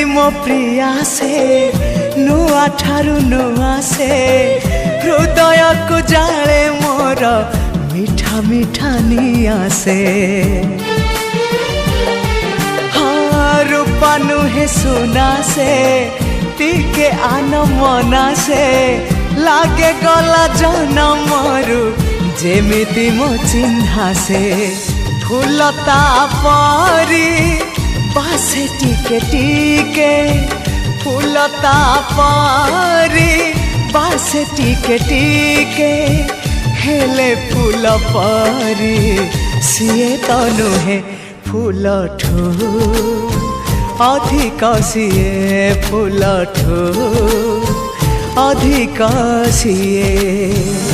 मो प्रिया से नुआ ठारू नुआ से हृदय को जाले मोर मीठा मीठा निया से हाँ रूपा नुहे सुना से टिके आन मना से लागे गला जनमरु जेमिति मो चिन्हा से फूलता परी बासे टिके टिके फूलता परी बासे टिके टिके हेले फूल परी सीए तो नुहे फूल ठू अधिक सीए फूल ठू अधिक सीए।